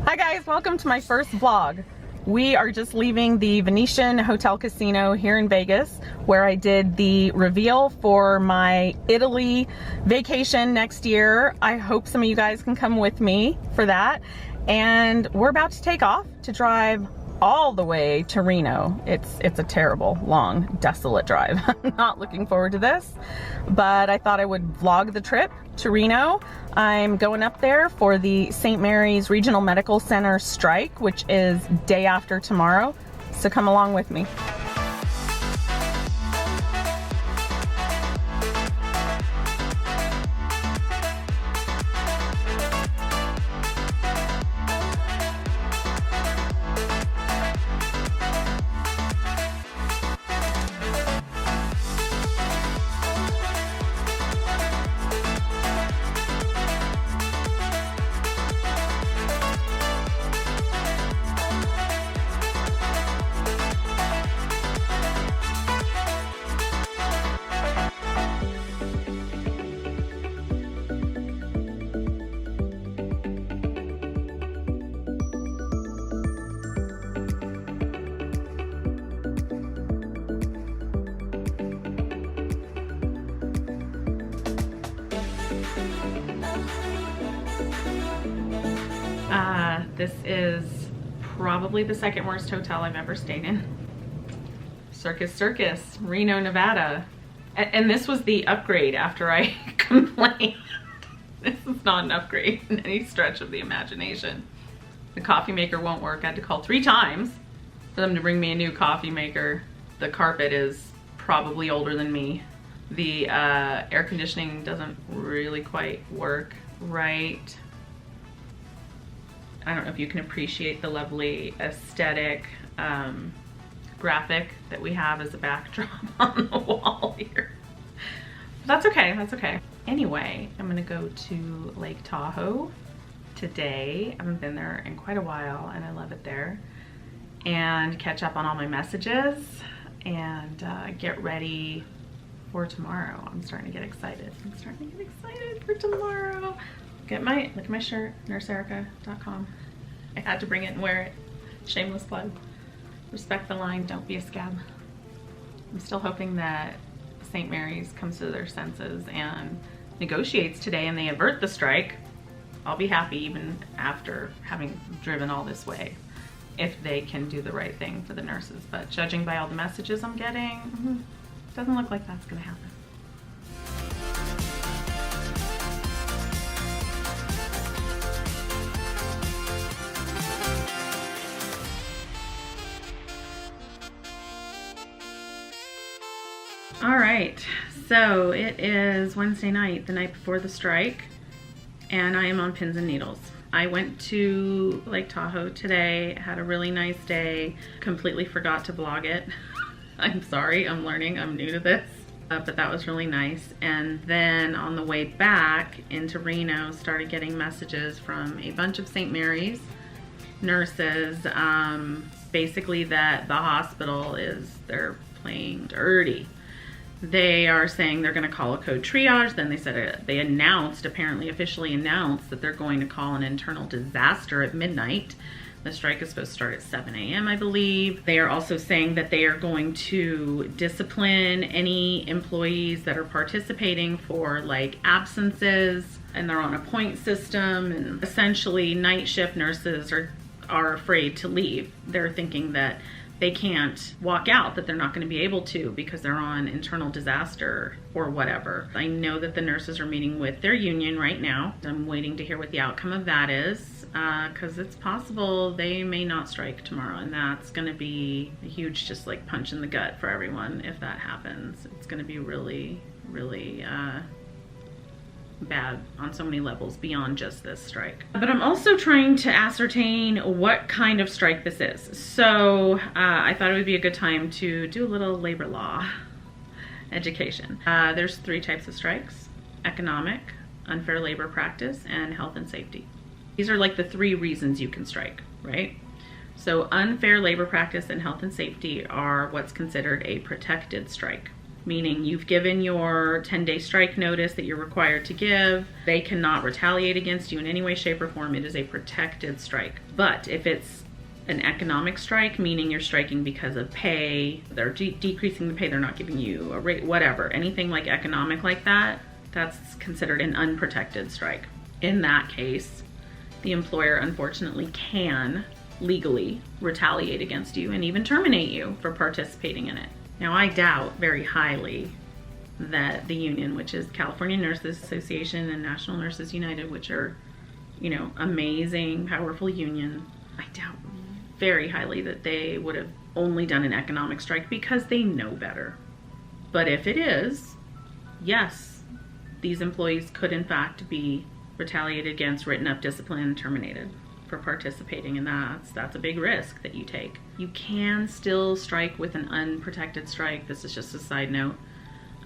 Hi guys, welcome to my first vlog. We are just leaving the Venetian Hotel Casino here in Vegas, where I did the reveal for my Italy vacation next year. I hope some of you guys can come with me for that. And we're about to take off to drive all the way to Reno. It's a terrible, long, desolate drive. I'm not looking forward to this, but I thought I would vlog the trip to Reno. I'm going up there for the St. Mary's Regional Medical Center strike, which is day after tomorrow, so come along with me. This is probably the second worst hotel I've ever stayed in. Circus Circus, Reno, Nevada. And this was the upgrade after I complained. This is not an upgrade in any stretch of the imagination. The coffee maker won't work. I had to call 3 times for them to bring me a new coffee maker. The carpet is probably older than me. The air conditioning doesn't really quite work right. I don't know if you can appreciate the lovely aesthetic graphic that we have as a backdrop on the wall here. But that's okay, that's okay. Anyway, I'm gonna go to Lake Tahoe today. I haven't been there in quite a while and I love it there. And catch up on all my messages and get ready for tomorrow. I'm starting to get excited. I'm starting to get excited for tomorrow. Look at my shirt, nurseerica.com. I had to bring it and wear it. Shameless plug. Respect the line, don't be a scab. I'm still hoping that St. Mary's comes to their senses and negotiates today and they avert the strike. I'll be happy even after having driven all this way if they can do the right thing for the nurses. But judging by all the messages I'm getting, doesn't look like that's gonna happen. All right, so it is Wednesday night, the night before the strike, and I am on pins and needles. I went to Lake Tahoe today, had a really nice day, completely forgot to vlog it. I'm sorry, I'm learning, I'm new to this, but that was really nice. And then on the way back into Reno, started getting messages from a bunch of St. Mary's nurses, basically that the hospital they're playing dirty. They are saying they're going to call a code triage. Then they said they apparently officially announced that they're going to call an internal disaster at midnight. The strike is supposed to start at 7 a.m. I believe. They are also saying that they are going to discipline any employees that are participating for like absences, and they're on a point system, and essentially night shift nurses are afraid to leave. They're thinking that they can't walk out, that they're not going to be able to because they're on internal disaster or whatever. I know that the nurses are meeting with their union right now. I'm waiting to hear what the outcome of that is because it's possible they may not strike tomorrow, and that's going to be a huge just like punch in the gut for everyone if that happens. It's going to be really, really bad on so many levels beyond just this strike. But I'm also trying to ascertain what kind of strike this is. So I thought it would be a good time to do a little labor law education. There's 3 types of strikes: economic, unfair labor practice, and health and safety. These are like the 3 reasons you can strike, right? So unfair labor practice and health and safety are what's considered a protected strike. meaning you've given your 10-day strike notice that you're required to give. They cannot retaliate against you in any way, shape, or form. It is a protected strike. But if it's an economic strike, meaning you're striking because of pay, they're decreasing the pay, they're not giving you a rate, whatever, anything like economic like that, that's considered an unprotected strike. In that case, the employer unfortunately can legally retaliate against you and even terminate you for participating in it. Now, I doubt very highly that the union, which is California Nurses Association and National Nurses United, which are, you know, amazing, powerful union, I doubt very highly that they would have only done an economic strike because they know better. But if it is, yes, these employees could in fact be retaliated against, written up, disciplined, and terminated for participating, and that's a big risk that you take. You can still strike with an unprotected strike. This is just a side note,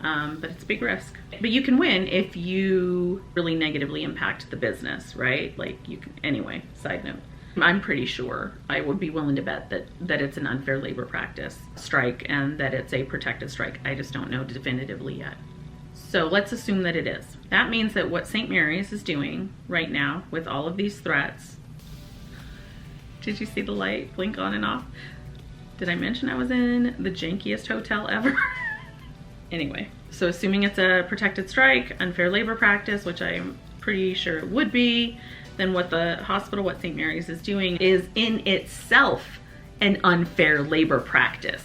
but it's a big risk. But you can win if you really negatively impact the business, right? Like you can, anyway, side note. I'm pretty sure, I would be willing to bet that it's an unfair labor practice strike and that it's a protected strike. I just don't know definitively yet. So let's assume that it is. That means that what St. Mary's is doing right now with all of these threats. Did you see the light blink on and off? Did I mention I was in the jankiest hotel ever? Anyway, so assuming it's a protected strike, unfair labor practice, which I'm pretty sure it would be, then what the hospital, what St. Mary's is doing is in itself an unfair labor practice.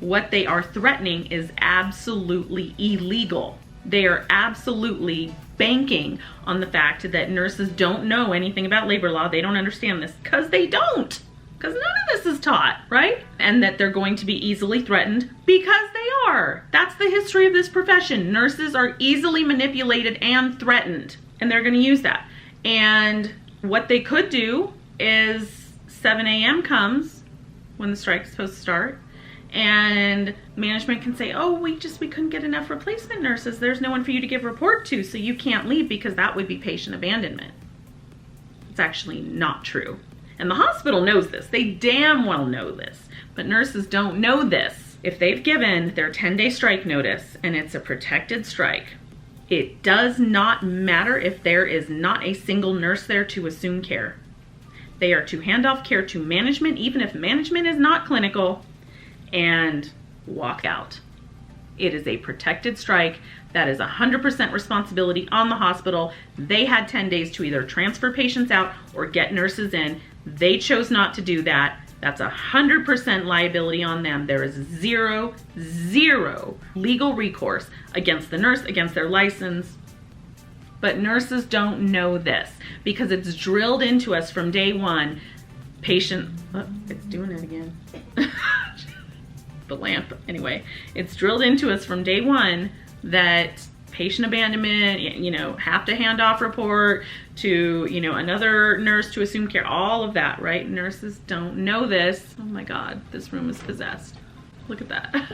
What they are threatening is absolutely illegal. They are absolutely banking on the fact that nurses don't know anything about labor law. They don't understand this because they don't. Because none of this is taught, right? And that they're going to be easily threatened because they are. That's the history of this profession. Nurses are easily manipulated and threatened, and they're going to use that. And what they could do is 7 a.m. comes when the strike's supposed to start, and management can say, oh, we couldn't get enough replacement nurses. There's no one for you to give report to, so you can't leave, because that would be patient abandonment. It's actually not true. And the hospital knows this. They damn well know this. But nurses don't know this. If they've given their 10-day strike notice and it's a protected strike, it does not matter if there is not a single nurse there to assume care. They are to hand off care to management, even if management is not clinical, and walk out. It is a protected strike. That is 100% responsibility on the hospital. They had 10 days to either transfer patients out or get nurses in. They chose not to do that. That's 100% liability on them. There is zero legal recourse against the nurse, against their license. But nurses don't know this because it's drilled into us from day one. Patient, oh, it's doing it again. The lamp, anyway. It's drilled into us from day one that patient abandonment, you know, have to hand off report to, you know, another nurse to assume care, all of that, right? Nurses don't know this. Oh my God, this room is possessed. Look at that.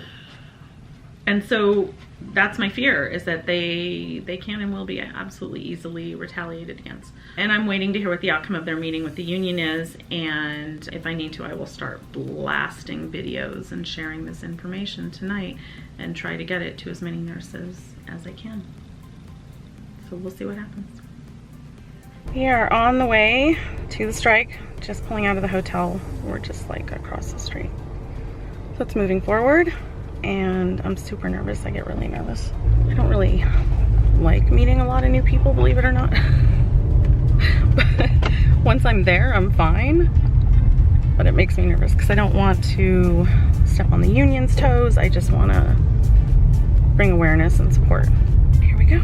And so that's my fear, is that they can and will be absolutely easily retaliated against. And I'm waiting to hear what the outcome of their meeting with the union is. And if I need to, I will start blasting videos and sharing this information tonight and try to get it to as many nurses as I can. So we'll see what happens. We are on the way to the strike, just pulling out of the hotel. We're just like across the street. So it's moving forward. And I'm super nervous. I get really nervous. I don't really like meeting a lot of new people, believe it or not. But once I'm there, I'm fine. But it makes me nervous because I don't want to step on the union's toes. I just want to bring awareness and support. Here we go.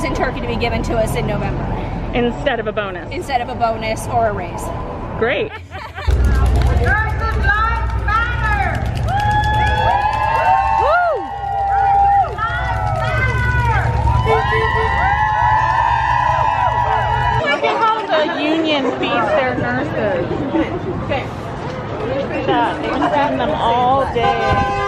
frozen turkey to be given to us in November. Instead of a bonus. Instead of a bonus or a raise. Great. Nurses' lives matter! Woo! Nurses' lives matter! Look at how the union feeds their nurses. Okay. Look at that. They feed them all day.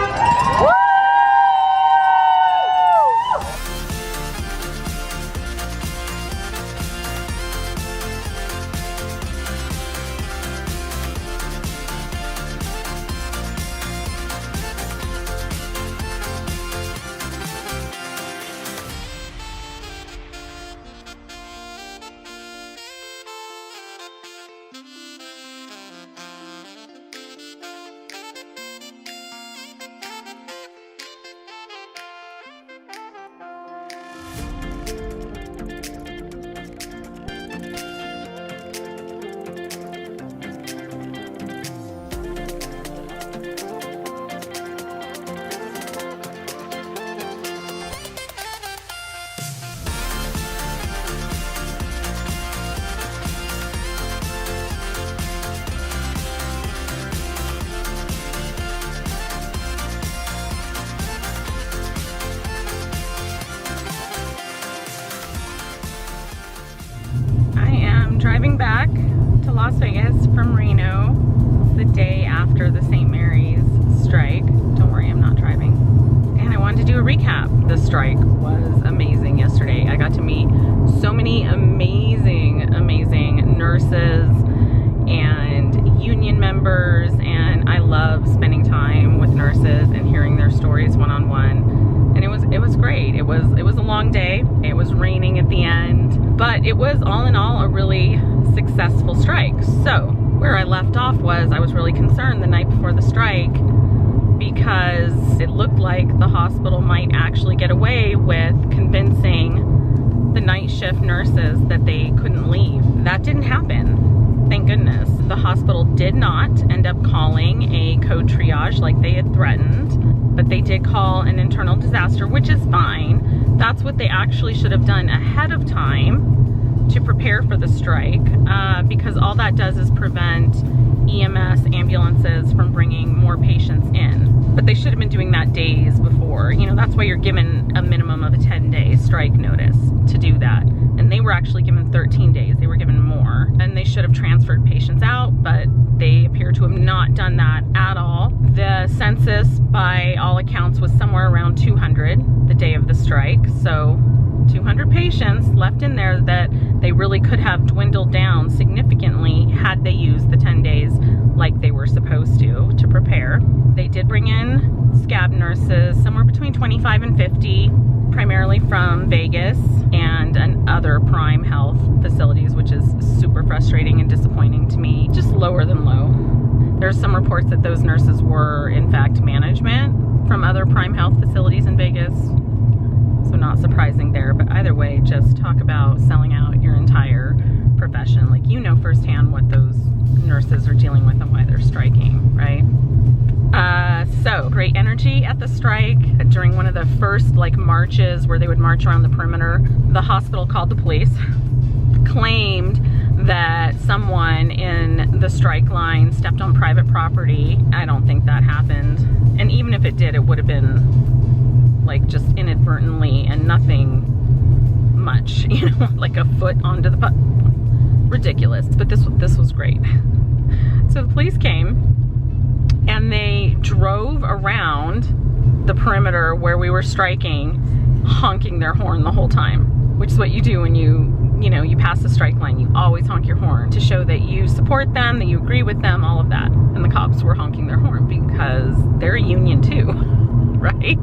Driving back to Las Vegas from Reno. It's the day after the St. Mary's strike. Don't worry, I'm not driving. And I wanted to do a recap. The strike was amazing yesterday. I got to meet so many amazing nurses and union members, and I love spending time with nurses and hearing their stories one-on-one. And it was great. It was a long day. It was raining at the end, but it was all in all a really successful strike. So where I left off was I was really concerned the night before the strike because it looked like the hospital might actually get away with convincing the night shift nurses that they couldn't leave. That didn't happen. Thank goodness. The hospital did not end up calling a code triage like they had threatened, but they did call an internal disaster, which is fine. That's what they actually should have done ahead of time to prepare for the strike, because all that does is prevent EMS ambulances from bringing more patients in. But they should have been doing that days before. You know, that's why you're given a minimum of a 10-day strike notice to do that. And they were actually given 13 days. They were given more. And they should have transferred patients out, but they appear to have not done that at all. The census, by all accounts, was somewhere around 200 the day of the strike. So 200 patients left in there that they really could have dwindled down significantly had they used the 10 days like they were supposed to prepare. They did bring in scab nurses, somewhere between 25 and 50, primarily from Vegas and other Prime Health facilities, which is super frustrating and disappointing to me. Just lower than low. There's some reports that those nurses were in fact management from other Prime Health facilities in Vegas. So not surprising there, but either way, just talk about selling out your entire profession. Like, you know firsthand what those nurses are dealing with and why they're striking, right? So great energy at the strike. During one of the first marches where they would march around the perimeter, the hospital called the police, claimed that someone in the strike line stepped on private property. I don't think that happened. And even if it did, it would have been just inadvertently and nothing much, you know, like a foot onto the ridiculous. But this was great. So the police came and they drove around the perimeter where we were striking, honking their horn the whole time, which is what you do when you pass the strike line. You always honk your horn to show that you support them, that you agree with them, all of that. And the cops were honking their horn because they're a union too, right?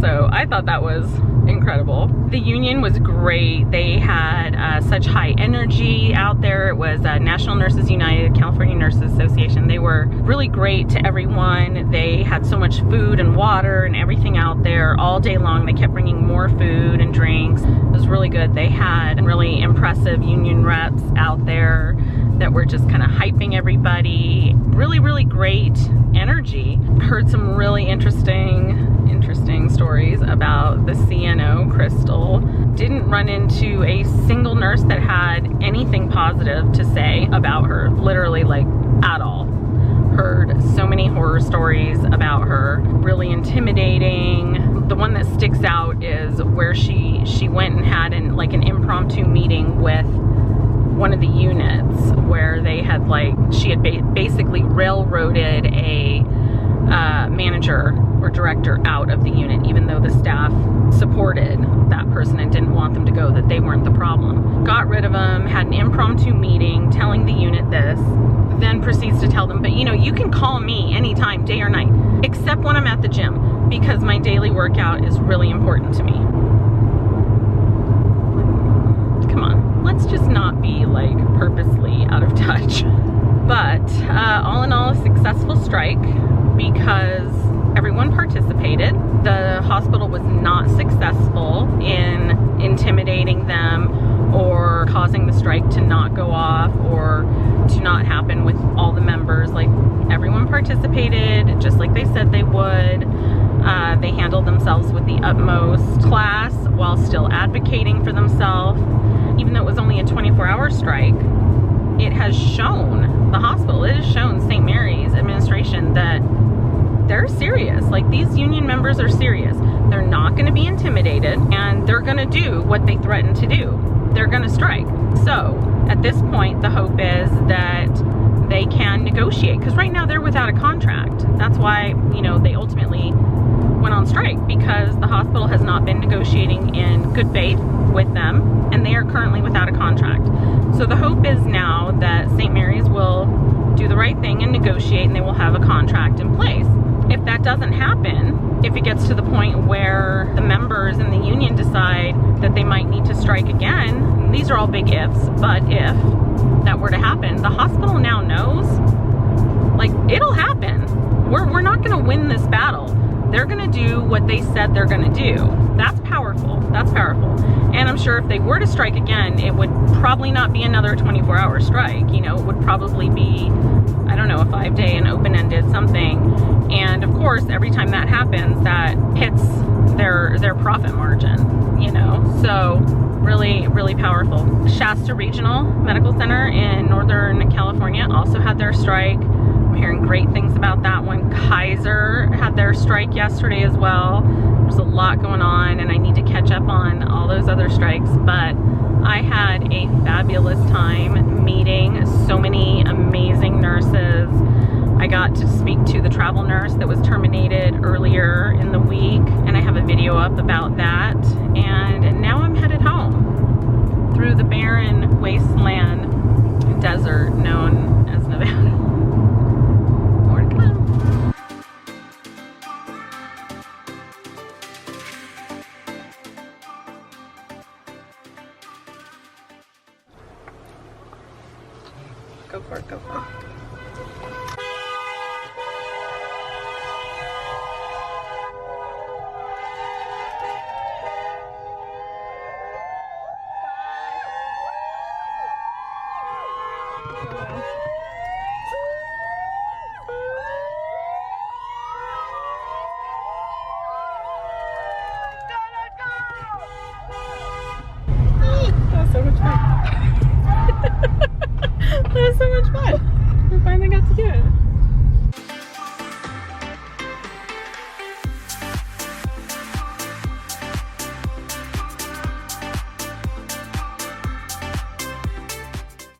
So I thought that was incredible. The union was great. They had such high energy out there. It was National Nurses United, California Nurses Association. They were really great to everyone. They had so much food and water and everything out there all day long. They kept bringing more food and drinks. It was really good. They had really impressive union reps out there that were just kind of hyping everybody. Really, really great energy. Heard some really interesting interesting stories about the CNO, Crystal. Didn't run into a single nurse that had anything positive to say about her, literally like at all. Heard so many horror stories about her, really intimidating. The one that sticks out is where she went and had an impromptu meeting with one of the units where they had she had basically railroaded a manager or director out of the unit, even though the staff supported that person and didn't want them to go, that they weren't the problem. Got rid of them, had an impromptu meeting telling the unit this, then proceeds to tell them, but you can call me anytime, day or night, except when I'm at the gym, because my daily workout is really important to me. Come on, let's just not be purposely out of touch. But all in all, a successful strike because everyone participated. The hospital was not successful in intimidating them or causing the strike to not go off or to not happen with all the members. Everyone participated just like they said they would. They handled themselves with the utmost class while still advocating for themselves. Even though it was only a 24-hour strike, it has shown the hospital, it has shown St. Mary's administration that they're serious. These union members are serious. They're not going to be intimidated, and they're going to do what they threatened to do. They're going to strike. So at this point, the hope is that they can negotiate, because right now they're without a contract. That's why, they ultimately went on strike, because the hospital has not been negotiating in good faith with them, and they are currently without a contract. So the hope is now that St. Mary's will do the right thing and negotiate, and they will have a contract in place. If that doesn't happen, if it gets to the point where the members in the union decide that they might need to strike again, these are all big ifs, but if that were to happen, the hospital now knows, it'll happen. We're not going to win this battle. They're going to do what they said they're going to do. That's powerful. That's powerful. And I'm sure if they were to strike again, it would probably not be another 24-hour strike. It would probably be, I don't know, a 5-day, an open-ended something. And of course, every time that happens, that hits their profit margin, So really, really powerful. Shasta Regional Medical Center in Northern California also had their strike. I'm hearing great things about that one. Kaiser had their strike yesterday as well. There's a lot going on, and I need to catch up on all those other strikes, but I had a fabulous time meeting so many amazing nurses. I got to speak to the travel nurse that was terminated earlier in the week, and I have a video up about that. And now I'm headed home through the barren wasteland desert known as Nevada. More to come. Go for it, go for it.